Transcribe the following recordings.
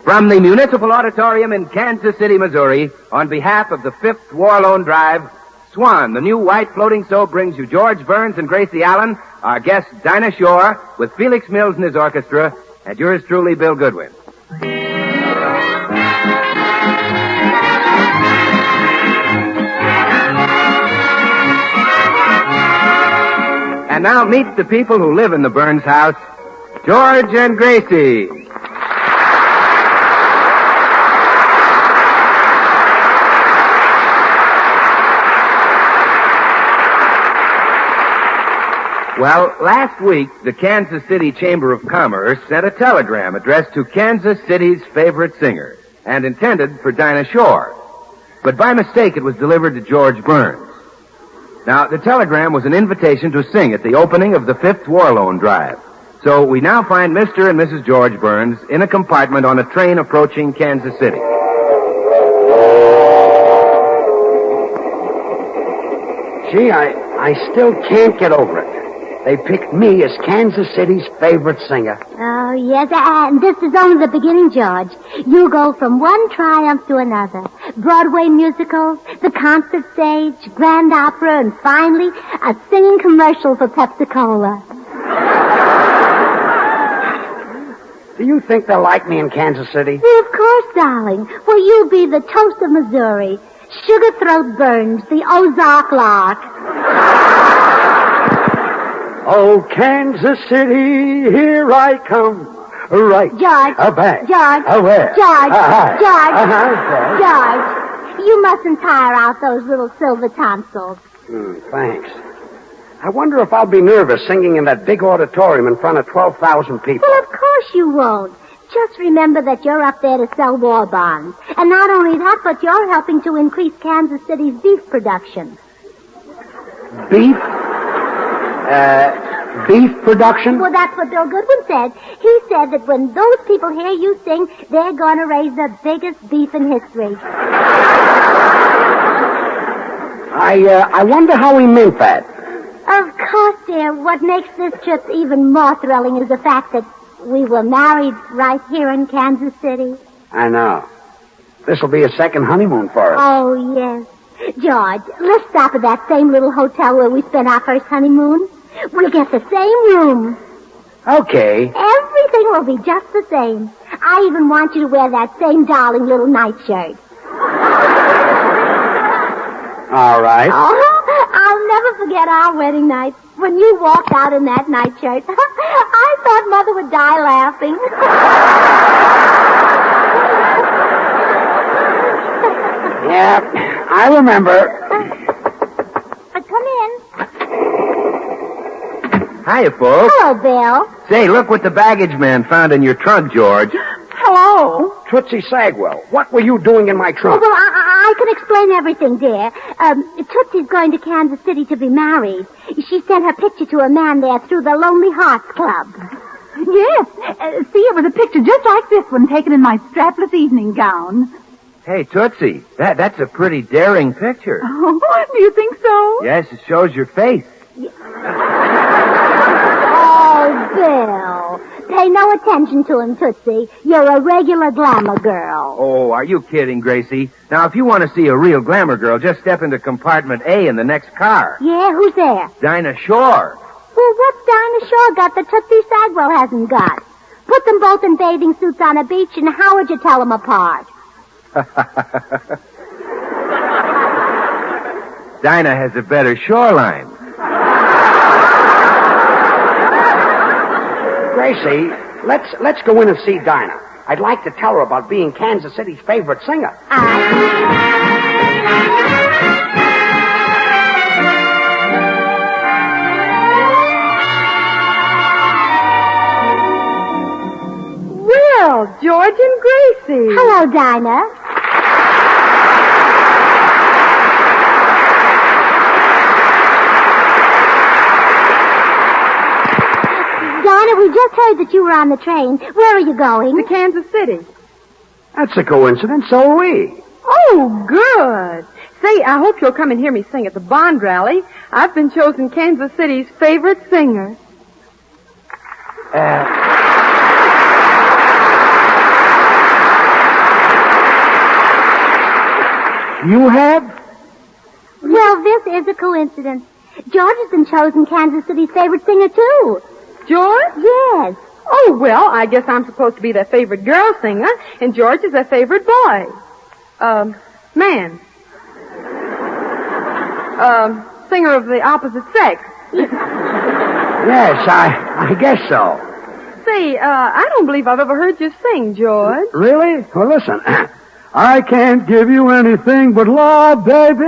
From the Municipal Auditorium in Kansas City, Missouri, on behalf of the 5th War Loan Drive, Swan, the new white floating soap, brings you George Burns and Gracie Allen, our guest Dinah Shore, with Felix Mills and his orchestra, and yours truly, Bill Goodwin. And now meet the people who live in the Burns house, George and Gracie. Well, last week, the Kansas City Chamber of Commerce sent a telegram addressed to Kansas City's favorite singer and intended for Dinah Shore. But by mistake, it was delivered to George Burns. Now, the telegram was an invitation to sing at the opening of the 5th War Loan Drive. So we now find Mr. and Mrs. George Burns in a compartment on a train approaching Kansas City. Gee, I still can't get over it. They picked me as Kansas City's favorite singer. Oh, yes, and this is only the beginning, George. You go from one triumph to another. Broadway musicals, the concert stage, grand opera, and finally, a singing commercial for Pepsi-Cola. Do you think they'll like me in Kansas City? Well, of course, darling. Well, you'll be the toast of Missouri. Sugar Throat Burns, the Ozark Lark. Oh, Kansas City, here I come. Right. George. Back. George. Where? George. George. George. George. You mustn't tire out those little silver tonsils. Thanks. I wonder if I'll be nervous singing in that big auditorium in front of 12,000 people. Well, of course you won't. Just remember that you're up there to sell war bonds. And not only that, but you're helping to increase Kansas City's beef production. Beef? Beef production? Well, that's what Bill Goodwin said. He said that when those people hear you sing, they're going to raise the biggest beef in history. I wonder how he meant that. Of course, dear. What makes this trip even more thrilling is the fact that we were married right here in Kansas City. I know. This'll be a second honeymoon for us. Oh, yes. George, let's stop at that same little hotel where we spent our first honeymoon. We'll get the same room. Okay. Everything will be just the same. I even want you to wear that same darling little nightshirt. All right. Oh, I'll never forget our wedding night. When you walked out in that nightshirt, I thought Mother would die laughing. Yeah, I remember. Come in. Hiya, folks. Hello, Bill. Say, look what the baggage man found in your trunk, George. Hello. Tootsie Sagwell, what were you doing in my trunk? Well, I can explain everything, dear. Tootsie's going to Kansas City to be married. She sent her picture to a man there through the Lonely Hearts Club. Yes. See, it was a picture just like this one taken in my strapless evening gown. Hey, Tootsie, that's a pretty daring picture. Oh, do you think so? Yes, it shows your face. Oh, Bill. Pay no attention to him, Tootsie. You're a regular glamour girl. Oh, are you kidding, Gracie? Now, if you want to see a real glamour girl, just step into compartment A in the next car. Yeah, who's there? Dinah Shore. Well, what's Dinah Shore got that Tootsie Sagwell hasn't got? Put them both in bathing suits on a beach, and how would you tell them apart? Dinah has a better shoreline. Gracie, let's go in and see Dinah. I'd like to tell her about being Kansas City's favorite singer. Well, George and Gracie. Hello, Dinah. Dinah, we just heard that you were on the train. Where are you going? To Kansas City. That's a coincidence, so are we. Oh, good. Say, I hope you'll come and hear me sing at the Bond rally. I've been chosen Kansas City's favorite singer. You have? Well, this is a coincidence. George has been chosen Kansas City's favorite singer, too. George? Yes. Oh, well, I guess I'm supposed to be their favorite girl singer, and George is their favorite boy. Man. Singer of the opposite sex. Yes, I guess so. Say, I don't believe I've ever heard you sing, George. Really? Well, listen. I can't give you anything but love, baby.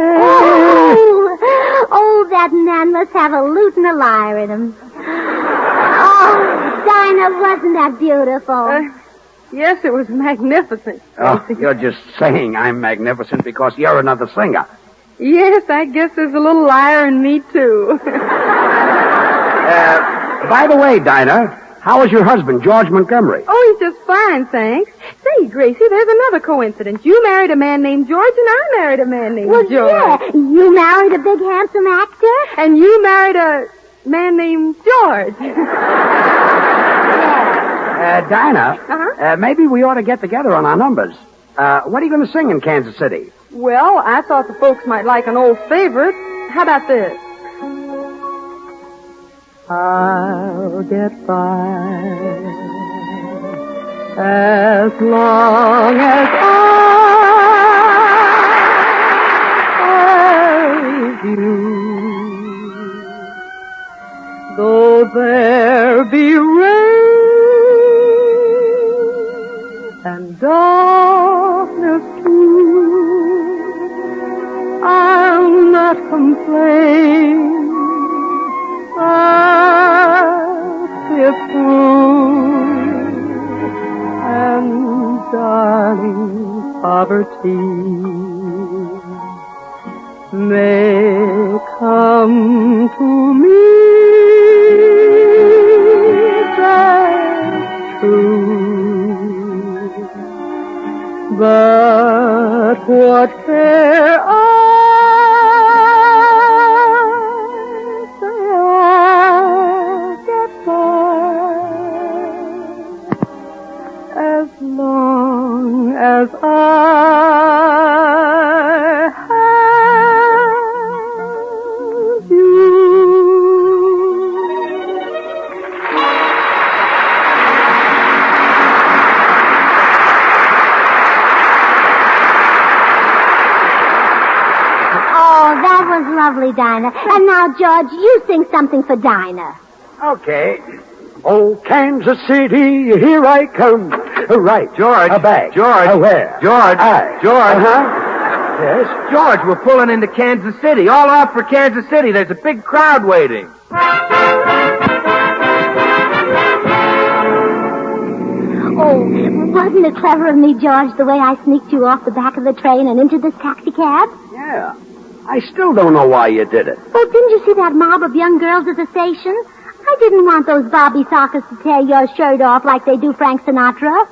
Oh, that man must have a lute and a lyre in him. Oh, Dinah, wasn't that beautiful? Yes, it was magnificent. Oh, you're just saying I'm magnificent because you're another singer. Yes, I guess there's a little liar in me, too. By the way, Dinah, how is your husband, George Montgomery? Oh, he's just fine, thanks. Say, Gracie, there's another coincidence. You married a man named George, and I married a man named George. Yeah, you married a big, handsome actor? And you married a man named George. Dinah, maybe we ought to get together on our numbers. What are you going to sing in Kansas City? Well, I thought the folks might like an old favorite. How about this? I'll get by as long as I have you. Though there be rain and darkness too, I'll not complain. I'll sit through, and darling, poverty may come to me. That's true, but what care I? As long as I have you. Oh, that was lovely, Dinah. And now, George, you sing something for Dinah. Okay. Oh, Kansas City, here I come. Right. George. A bag. George. Where? George. George. Yes? George, we're pulling into Kansas City. All out for Kansas City. There's a big crowd waiting. Oh, wasn't it clever of me, George, the way I sneaked you off the back of the train and into this taxi cab? Yeah. I still don't know why you did it. Oh, didn't you see that mob of young girls at the station? I didn't want those Bobby Sockers to tear your shirt off like they do Frank Sinatra.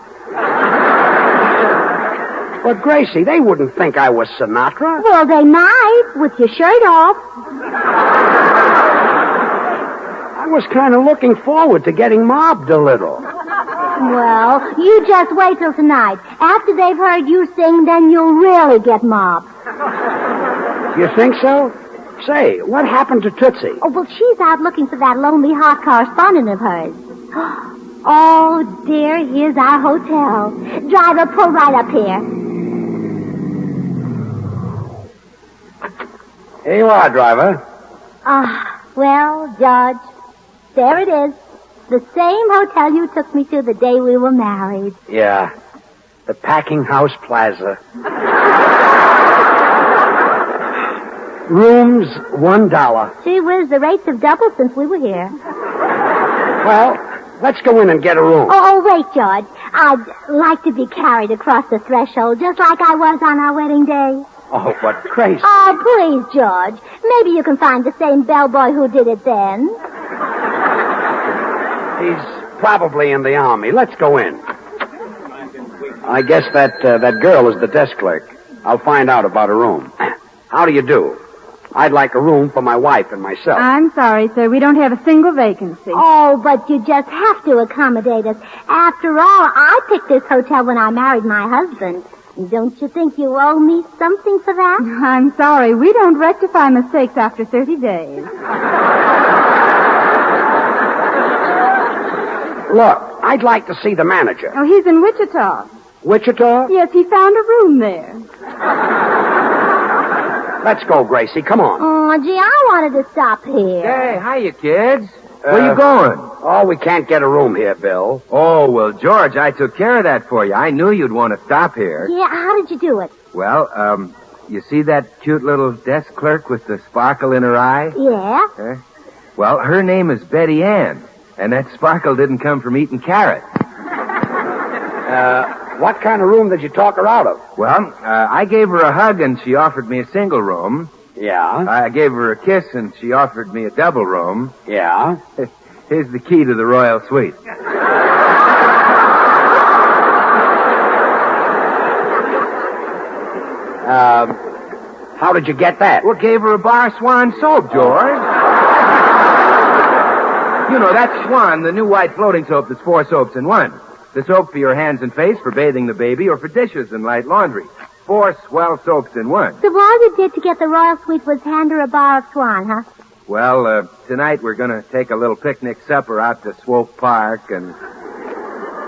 But, Gracie, they wouldn't think I was Sinatra. Well, they might, with your shirt off. I was kind of looking forward to getting mobbed a little. Well, you just wait till tonight. After they've heard you sing, then you'll really get mobbed. You think so? Say, what happened to Tootsie? Oh, well, she's out looking for that lonely heart correspondent of hers. Oh, dear, here's our hotel. Driver, pull right up here. Here you are, driver. Well, George, there it is. The same hotel you took me to the day we were married. Yeah, the Packing House Plaza. Rooms, $1. Gee whiz, the rates have doubled since we were here. Well, let's go in and get a room. Oh, wait, George. I'd like to be carried across the threshold just like I was on our wedding day. Oh, but Grace. Oh, please, George. Maybe you can find the same bellboy who did it then. He's probably in the army. Let's go in. I guess that girl is the desk clerk. I'll find out about a room. How do you do? I'd like a room for my wife and myself. I'm sorry, sir. We don't have a single vacancy. Oh, but you just have to accommodate us. After all, I picked this hotel when I married my husband. Don't you think you owe me something for that? I'm sorry. We don't rectify mistakes after 30 days. Look, I'd like to see the manager. Oh, he's in Wichita. Wichita? Yes, he found a room there. Let's go, Gracie. Come on. Oh, gee, I wanted to stop here. Hey, hiya, kids. Where you going? Oh, we can't get a room here, Bill. Oh, well, George, I took care of that for you. I knew you'd want to stop here. Yeah, how did you do it? Well, you see that cute little desk clerk with the sparkle in her eye? Yeah. Well, her name is Betty Ann, and that sparkle didn't come from eating carrots. What kind of room did you talk her out of? Well, I gave her a hug, and she offered me a single room. Yeah? I gave her a kiss, and she offered me a double room. Yeah? Here's the key to the royal suite. How did you get that? Well, gave her a bar Swan soap, George. You know, that's Swan, the new white floating soap that's 4 soaps in 1. The soap for your hands and face, for bathing the baby, or for dishes and light laundry. 4 swell soaps in 1. So all you did to get the royal suite was hand her a bar of Swan, huh? Well, tonight we're going to take a little picnic supper out to Swope Park, and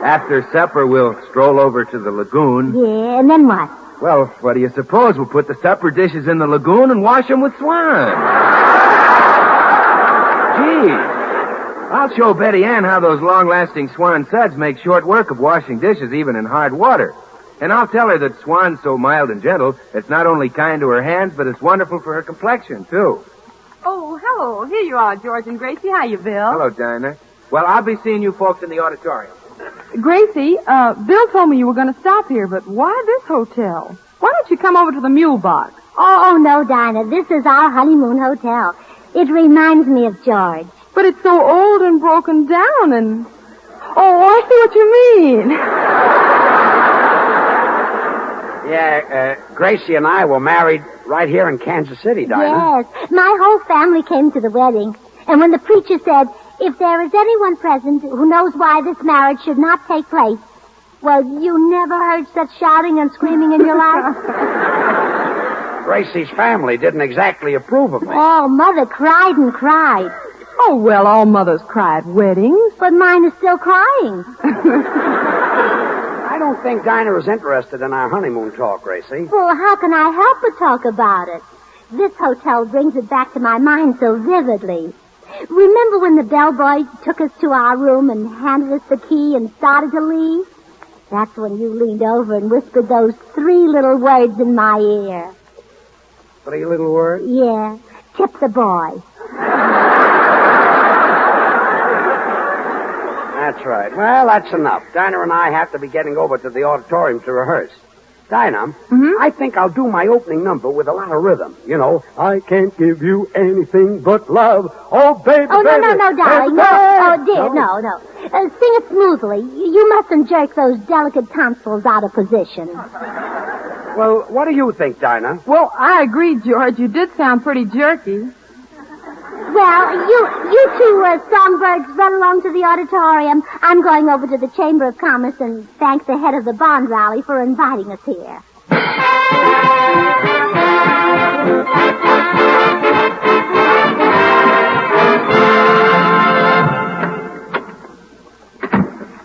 after supper we'll stroll over to the lagoon. Yeah, and then what? Well, what do you suppose? We'll put the supper dishes in the lagoon and wash them with Swan. Gee. I'll show Betty Ann how those long-lasting Swan suds make short work of washing dishes even in hard water. And I'll tell her that Swan's so mild and gentle, it's not only kind to her hands, but it's wonderful for her complexion, too. Oh, hello. Here you are, George and Gracie. How you, Bill? Hello, Dinah. Well, I'll be seeing you folks in the auditorium. Gracie, Bill told me you were going to stop here, but why this hotel? Why don't you come over to the Mule Box? Oh, no, Dinah. This is our honeymoon hotel. It reminds me of George. But it's so old and broken down and... Oh, I see what you mean. Yeah, Gracie and I were married right here in Kansas City, Dinah. Yes. My whole family came to the wedding. And when the preacher said, if there is anyone present who knows why this marriage should not take place, well, you never heard such shouting and screaming in your life? Gracie's family didn't exactly approve of me. Oh, Mother cried and cried. Oh, well, all mothers cry at weddings. But mine is still crying. I don't think Dinah is interested in our honeymoon talk, Gracie. Well, how can I help but talk about it? This hotel brings it back to my mind so vividly. Remember when the bellboy took us to our room and handed us the key and started to leave? That's when you leaned over and whispered those 3 little words in my ear. 3 little words? Yeah. Tip the boy. That's right. Well, that's enough. Dinah and I have to be getting over to the auditorium to rehearse. Dinah, I think I'll do my opening number with a lot of rhythm. You know, I can't give you anything but love. Oh, baby, Oh, baby. no, darling. No. Oh, dear, no. Sing it smoothly. You mustn't jerk those delicate tonsils out of position. Well, what do you think, Dinah? Well, I agree, George. You did sound pretty jerky. Well, you two songbirds run along to the auditorium. I'm going over to the Chamber of Commerce and thank the head of the bond rally for inviting us here.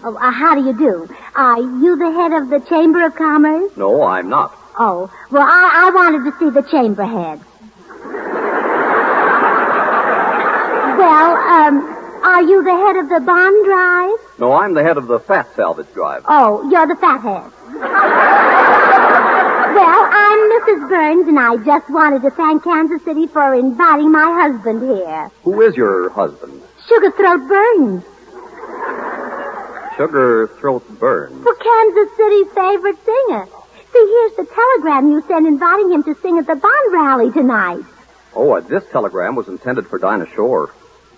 Oh, how do you do? Are you the head of the Chamber of Commerce? No, I'm not. Oh, well, I wanted to see the chamber head. Well, are you the head of the bond drive? No, I'm the head of the fat salvage drive. Oh, you're the fat head. Well, I'm Mrs. Burns, and I just wanted to thank Kansas City for inviting my husband here. Who is your husband? Sugar Throat Burns. Sugar Throat Burns. For Kansas City's favorite singer. See, here's the telegram you sent inviting him to sing at the bond rally tonight. Oh, this telegram was intended for Dinah Shore.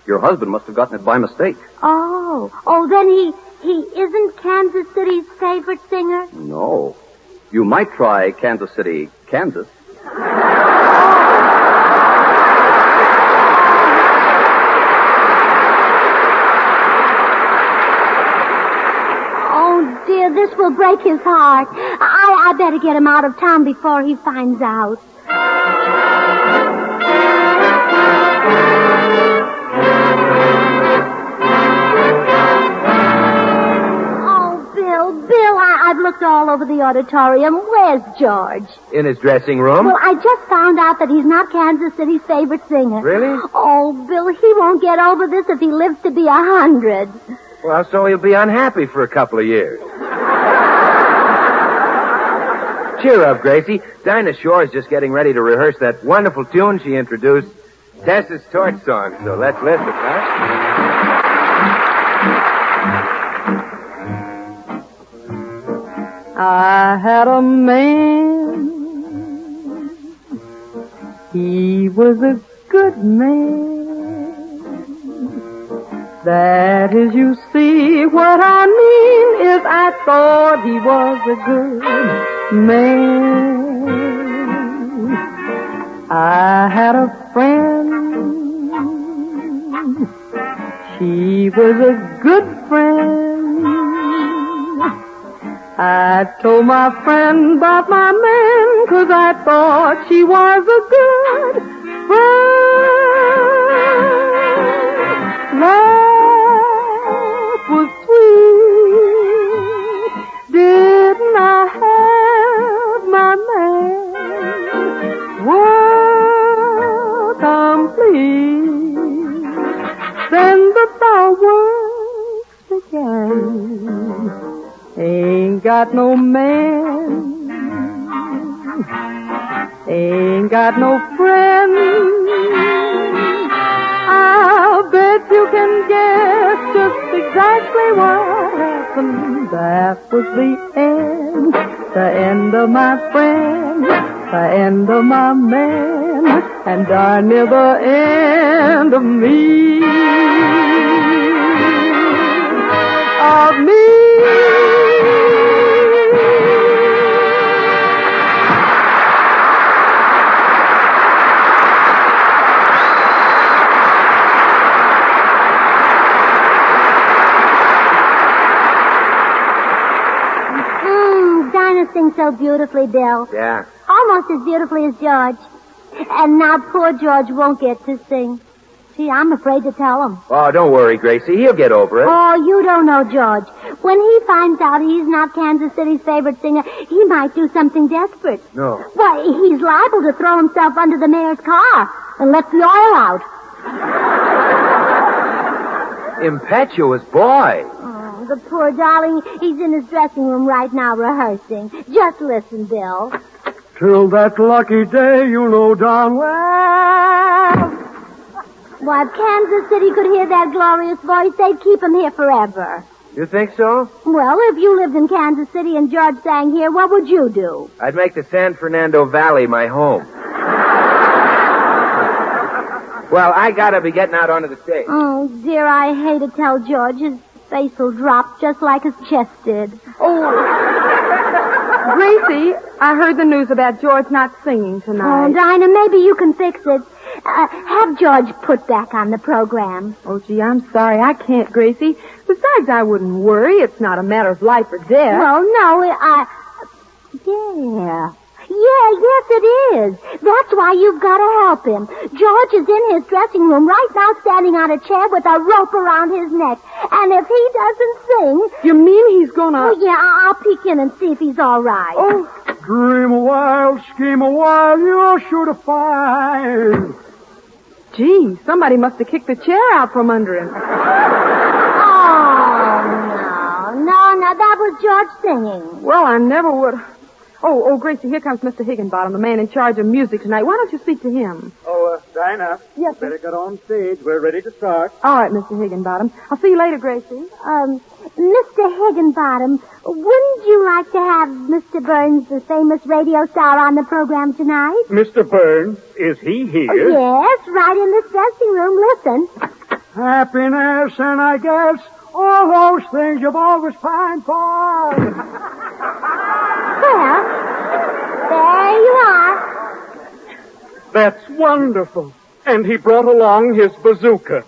Your husband must have gotten it by mistake. Oh, then he isn't Kansas City's favorite singer? No. You might try Kansas City, Kansas. Oh, dear, this will break his heart. I better get him out of town before he finds out. I've looked all over the auditorium. Where's George? In his dressing room? Well, I just found out that he's not Kansas City's favorite singer. Really? Oh, Bill, he won't get over this if he lives to be 100. Well, so he'll be unhappy for a couple of years. Cheer up, Gracie. Dinah Shore is just getting ready to rehearse that wonderful tune she introduced, Tessa's Torch Song. So let's listen, huh? I had a man. He was a good man. That is, you see, what I mean is I thought he was a good man. I had a friend. She was a good friend. I told my friend about my man, 'cause I thought she was a good friend. Life was sweet. Didn't I have my man? World complete. Then the fireworks began. Ain't got no man, ain't got no friend. I'll bet you can guess just exactly what happened. That was the end of my friend, the end of my man, and darn near the end of me. Of me. Sings so beautifully, Bill. Yeah. Almost as beautifully as George. And now poor George won't get to sing. Gee, I'm afraid to tell him. Oh, don't worry, Gracie. He'll get over it. Oh, you don't know George. When he finds out he's not Kansas City's favorite singer, he might do something desperate. No. Why, he's liable to throw himself under the mayor's car and let the oil out. Impetuous boy. The poor darling, he's in his dressing room right now rehearsing. Just listen, Bill. Till that lucky day, you know darn well. Why, if Kansas City could hear that glorious voice, they'd keep him here forever. You think so? Well, if you lived in Kansas City and George sang here, what would you do? I'd make the San Fernando Valley my home. Well, I gotta be getting out onto the stage. Oh, dear, I hate to tell George. His face will drop just like his chest did. Oh, Gracie, I heard the news about George not singing tonight. Oh, Dinah, maybe you can fix it. Have George put back on the program. Oh, gee, I'm sorry. I can't, Gracie. Besides, I wouldn't worry. It's not a matter of life or death. Well, no, yeah. Yes, it is. That's why you've got to help him. George is in his dressing room right now standing on a chair with a rope around his neck. And if he doesn't sing... You mean he's gonna... Oh, yeah, I'll peek in and see if he's all right. Oh. Dream a while, scheme a while, you're sure to find. Gee, somebody must have kicked the chair out from under him. Oh, no, that was George singing. Well, I never would... Oh, Gracie, here comes Mr. Higginbottom, the man in charge of music tonight. Why don't you speak to him? Oh, Dinah. Yes, sir. Better get on stage. We're ready to start. All right, Mr. Higginbottom. I'll see you later, Gracie. Mr. Higginbottom, wouldn't you like to have Mr. Burns, the famous radio star, on the program tonight? Mr. Burns, is he here? Yes, right in this dressing room. Listen. Happiness, and I guess all those things you've always pined for. Well, there you are. That's wonderful. And he brought along his bazooka.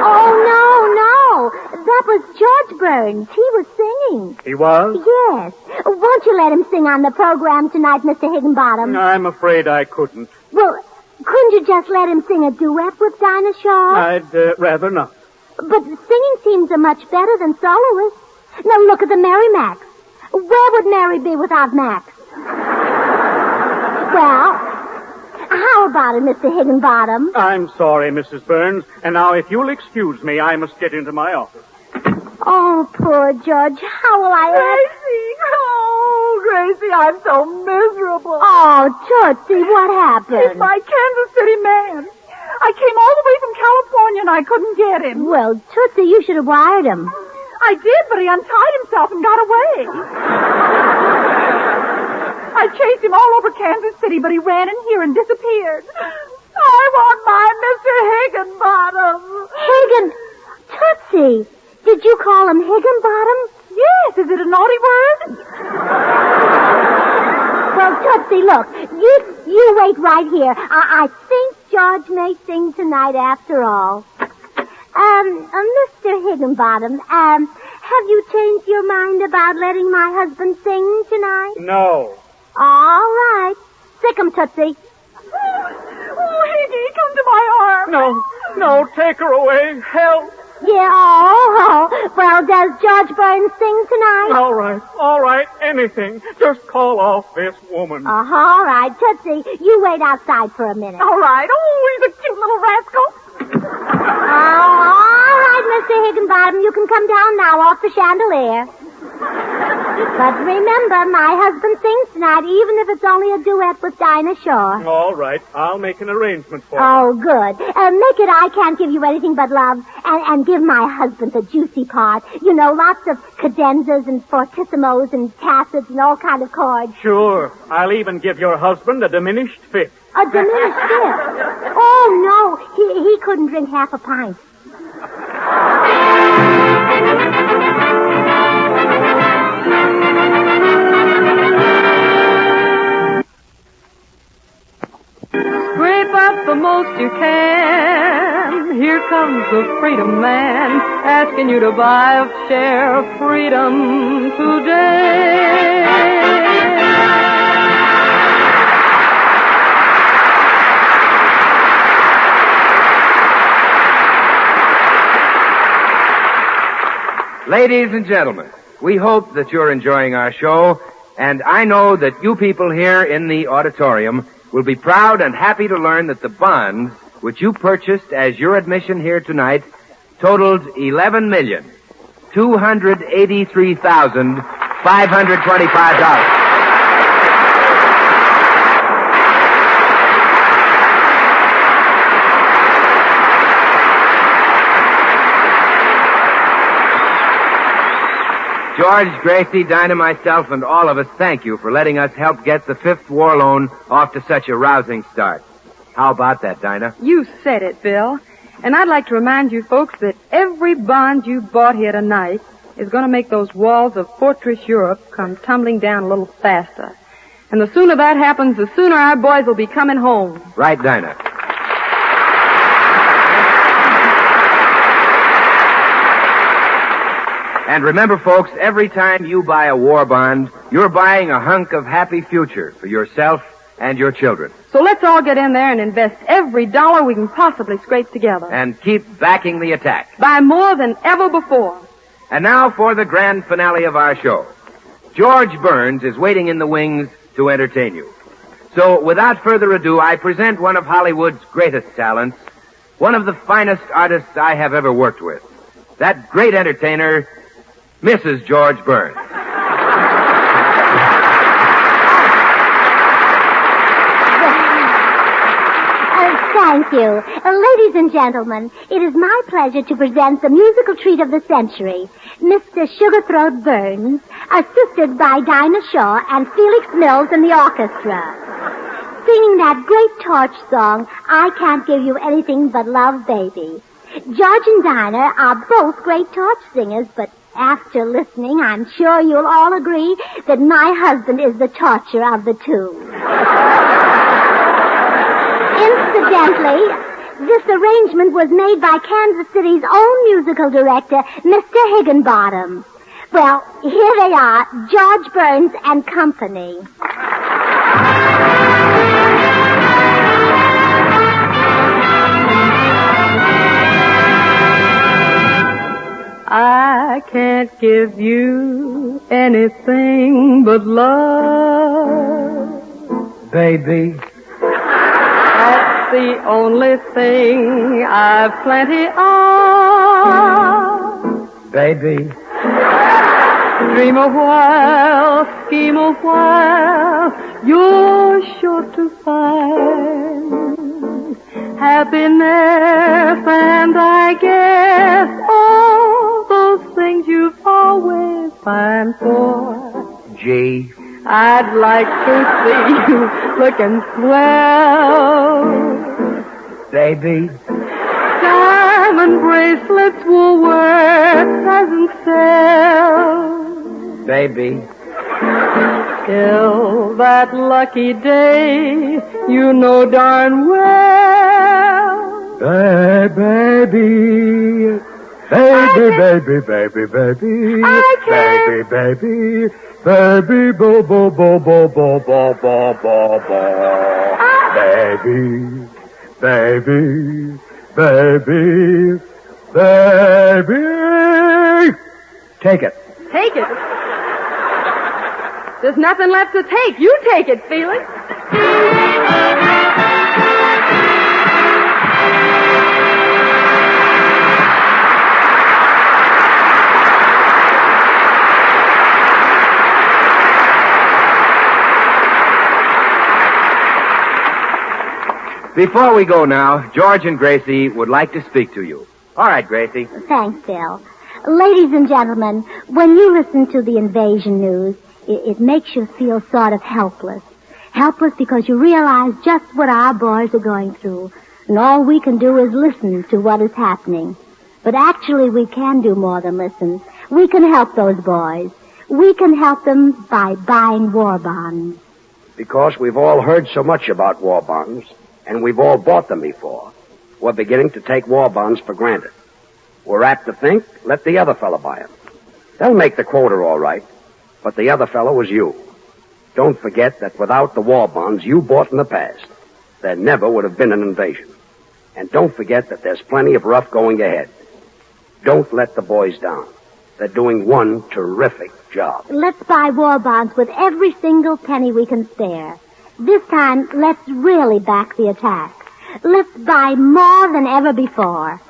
Oh, no. That was George Burns. He was singing. sing. He was? Yes. Won't you let him sing on the program tonight, Mr. Higginbottom? I'm afraid I couldn't. Well, couldn't you just let him sing a duet with Dinah Shaw? I'd rather not. But singing seems a much better than soloist. Now look at the Mary Macs. Where would Mary be without Max? Well, how about it, Mr. Higginbottom? I'm sorry, Mrs. Burns. And now, if you'll excuse me, I must get into my office. Oh, poor Judge. How will I... Gracie! Oh, Gracie, I'm so miserable. Oh, Tootsie, what happened? It's my Kansas City man. I came all the way from California and I couldn't get him. Well, Tootsie, you should have wired him. I did, but he untied himself and got away. I chased him all over Kansas City, but he ran in here and disappeared. I want my Mr. Higginbottom. Tootsie, did you call him Higginbottom? Yes, is it a naughty word? Well, Tootsie, look, you wait right here. I think George may sing tonight after all. Mr. Higginbottom, have you changed your mind about letting my husband sing tonight? No. All right. Sick 'em, Tootsie. Oh, Higgy, come to my arms. No, take her away. Help. Yeah, oh. Well, does George Burns sing tonight? All right, anything. Just call off this woman. All right, Tootsie, you wait outside for a minute. All right. Oh, he's a cute little rascal. All right, Mr. Higginbottom, you can come down now off the chandelier. But remember, my husband sings tonight, even if it's only a duet with Dinah Shaw. All right, I'll make an arrangement for Oh, good. Make it I Can't Give You Anything But Love, and give my husband the juicy part. You know, lots of cadenzas and fortissimos and tacids and all kind of chords. Sure. I'll even give your husband a diminished fifth. A diminished fifth? Oh, no, he couldn't drink half a pint. Scrape up the most you can. Here comes the freedom man, asking you to buy a share of freedom today. Ladies and gentlemen, we hope that you're enjoying our show, and I know that you people here in the auditorium will be proud and happy to learn that the bonds which you purchased as your admission here tonight totaled $11,283,525. George, Gracie, Dinah, myself, and all of us thank you for letting us help get the Fifth War Loan off to such a rousing start. How about that, Dinah? You said it, Bill. And I'd like to remind you folks that every bond you bought here tonight is going to make those walls of Fortress Europe come tumbling down a little faster. And the sooner that happens, the sooner our boys will be coming home. Right, Dinah. And remember, folks, every time you buy a war bond, you're buying a hunk of happy future for yourself and your children. So let's all get in there and invest every dollar we can possibly scrape together. And keep backing the attack. Buy more than ever before. And now for the grand finale of our show. George Burns is waiting in the wings to entertain you. So, without further ado, I present one of Hollywood's greatest talents, one of the finest artists I have ever worked with. That great entertainer, Mrs. George Burns. Thank you. Ladies and gentlemen, it is my pleasure to present the musical treat of the century, Mr. Sugarthroat Burns, assisted by Dinah Shaw and Felix Mills in the orchestra, singing that great torch song, I Can't Give You Anything But Love, Baby. George and Dinah are both great torch singers, but after listening, I'm sure you'll all agree that my husband is the torcher of the two. Incidentally, this arrangement was made by Kansas City's own musical director, Mr. Higginbottom. Well, here they are, George Burns and Company. I can't give you anything but love. Baby. That's the only thing I've plenty of. Baby. Dream a while, scheme a while, you're sure to find happiness, and I guess all those things you've always pined for. G. I'd like to see you looking swell. Baby. Diamond bracelets will worth doesn't sell. Baby. Till that lucky day, you know darn well. Baby. Baby, baby, baby, baby. Baby, baby. Baby, bo, bo, bo, bo, bo, bo, bo, bo, bo. Baby. Baby. Baby. Baby. Take it. Take it. There's nothing left to take. You take it, Felix. Before we go now, George and Gracie would like to speak to you. All right, Gracie. Thanks, Bill. Ladies and gentlemen, when you listen to the invasion news, it makes you feel sort of helpless. Helpless because you realize just what our boys are going through. And all we can do is listen to what is happening. But actually, we can do more than listen. We can help those boys. We can help them by buying war bonds. Because we've all heard so much about war bonds, and we've all bought them before, we're beginning to take war bonds for granted. We're apt to think, let the other fellow buy them. They'll make the quota all right, but the other fellow was you. Don't forget that without the war bonds you bought in the past, there never would have been an invasion. And don't forget that there's plenty of rough going ahead. Don't let the boys down. They're doing one terrific job. Let's buy war bonds with every single penny we can spare. This time, let's really back the attack. Let's buy more than ever before.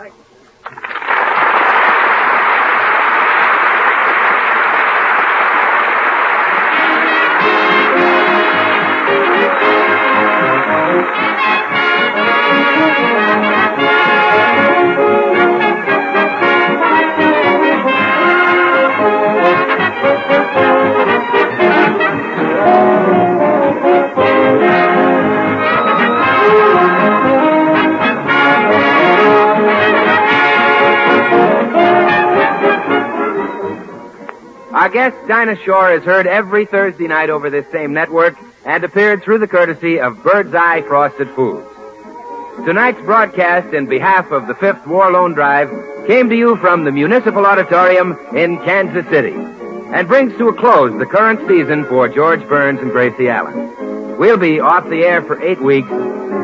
Our guest, Dinah Shore, is heard every Thursday night over this same network and appeared through the courtesy of Bird's Eye Frosted Foods. Tonight's broadcast in behalf of the 5th War Loan Drive came to you from the Municipal Auditorium in Kansas City and brings to a close the current season for George Burns and Gracie Allen. We'll be off the air for 8 weeks,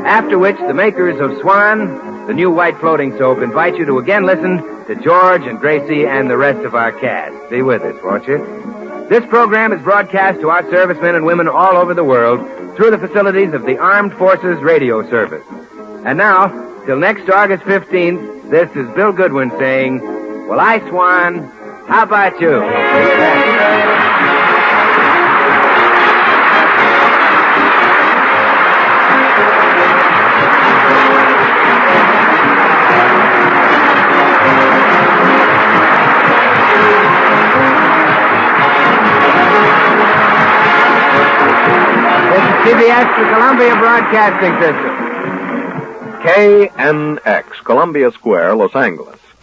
after which the makers of Swan, the new white floating soap, invite you to again listen to George and Gracie and the rest of our cast. Be with us, won't you? This program is broadcast to our servicemen and women all over the world through the facilities of the Armed Forces Radio Service. And now, till next August 15th, this is Bill Goodwin saying, well, I Swan, how about you? CBS, the Columbia Broadcasting System. KNX, Columbia Square, Los Angeles.